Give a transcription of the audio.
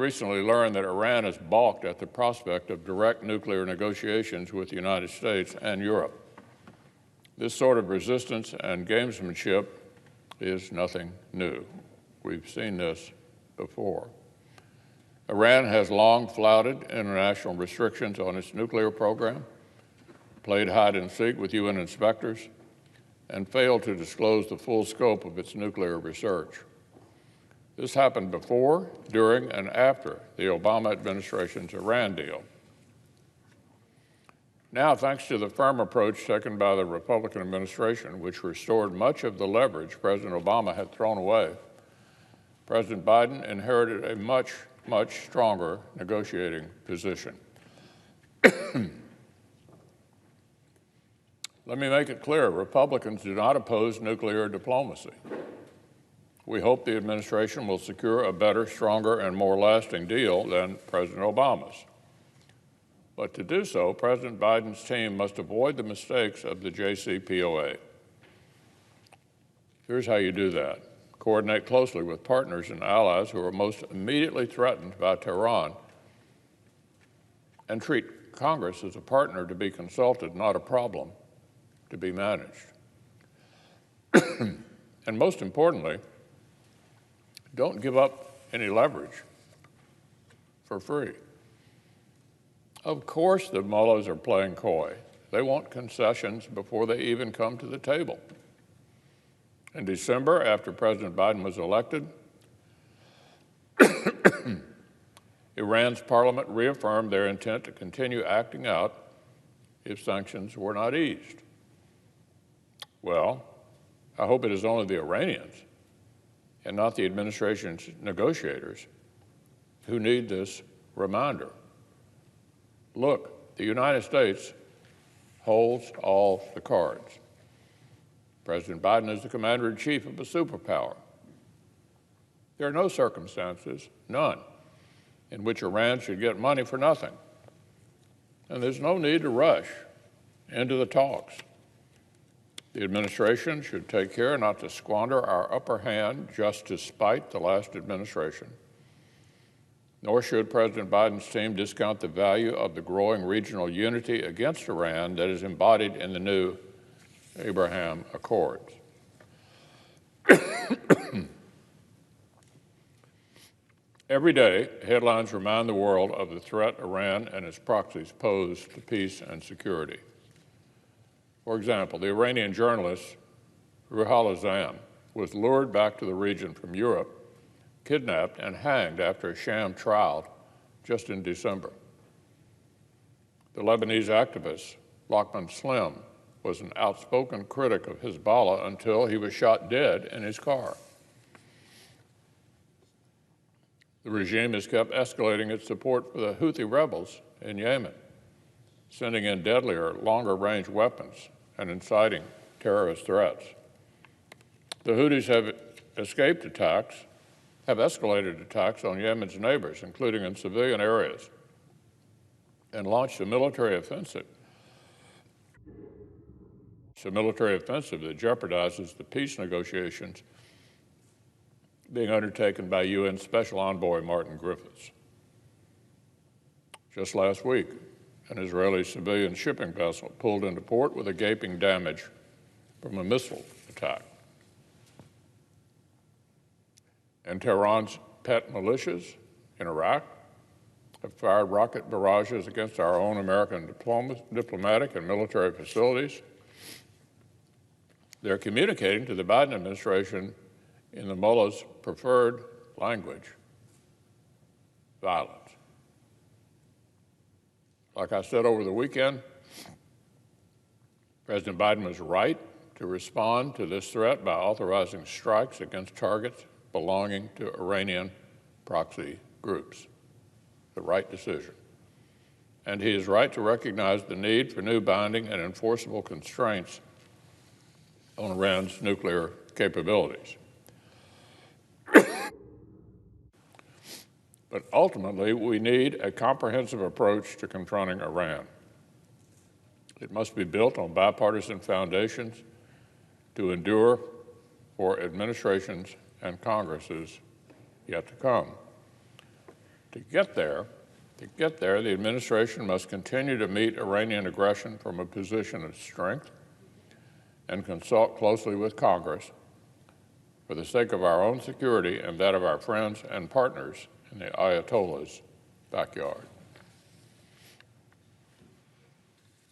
recently learned that Iran has balked at the prospect of direct nuclear negotiations with the United States and Europe. This sort of resistance and gamesmanship is nothing new. We've seen this before. Iran has long flouted international restrictions on its nuclear program, played hide and seek with UN inspectors, and failed to disclose the full scope of its nuclear research. This happened before, during, and after the Obama administration's Iran deal. Now, thanks to the firm approach taken by the Republican administration, which restored much of the leverage President Obama had thrown away, President Biden inherited a much stronger negotiating position. Let me make it clear, Republicans do not oppose nuclear diplomacy. We hope the administration will secure a better, stronger, and more lasting deal than President Obama's. But to do so, President Biden's team must avoid the mistakes of the JCPOA. Here's how you do that. Coordinate closely with partners and allies who are most immediately threatened by Tehran, and treat Congress as a partner to be consulted, not a problem to be managed. And most importantly, don't give up any leverage for free. Of course the mullahs are playing coy. They want concessions before they even come to the table. In December, after President Biden was elected, Iran's parliament reaffirmed their intent to continue acting out if sanctions were not eased. Well, I hope it is only the Iranians and not the administration's negotiators who need this reminder. Look, the United States holds all the cards. President Biden is the commander-in-chief of a superpower. There are no circumstances, none, in which Iran should get money for nothing. And there's no need to rush into the talks. The administration should take care not to squander our upper hand just to spite the last administration. Nor should President Biden's team discount the value of the growing regional unity against Iran that is embodied in the new Abraham Accords. Every day, headlines remind the world of the threat Iran and its proxies pose to peace and security. For example, the Iranian journalist Ruhollah Zam was lured back to the region from Europe, kidnapped and hanged after a sham trial just in December. The Lebanese activist Lachman Slim was an outspoken critic of Hezbollah until he was shot dead in his car. The regime has kept escalating its support for the Houthi rebels in Yemen, sending in deadlier, longer-range weapons and inciting terrorist threats. The Houthis have escaped attacks, have escalated attacks on Yemen's neighbors, including in civilian areas, and launched a military offensive. It's a military offensive that jeopardizes the peace negotiations being undertaken by UN Special Envoy Martin Griffiths. Just last week, an Israeli civilian shipping vessel pulled into port with a gaping damage from a missile attack. And Tehran's pet militias in Iraq have fired rocket barrages against our own American diplomatic and military facilities. They're communicating to the Biden administration in the mullah's preferred language, violence. Like I said over the weekend, President Biden was right to respond to this threat by authorizing strikes against targets belonging to Iranian proxy groups. The right decision. And he is right to recognize the need for new binding and enforceable constraints on Iran's nuclear capabilities. But ultimately, we need a comprehensive approach to confronting Iran. It must be built on bipartisan foundations to endure for administrations and Congresses yet to come. To get there, the administration must continue to meet Iranian aggression from a position of strength and consult closely with Congress for the sake of our own security and that of our friends and partners in the Ayatollah's backyard.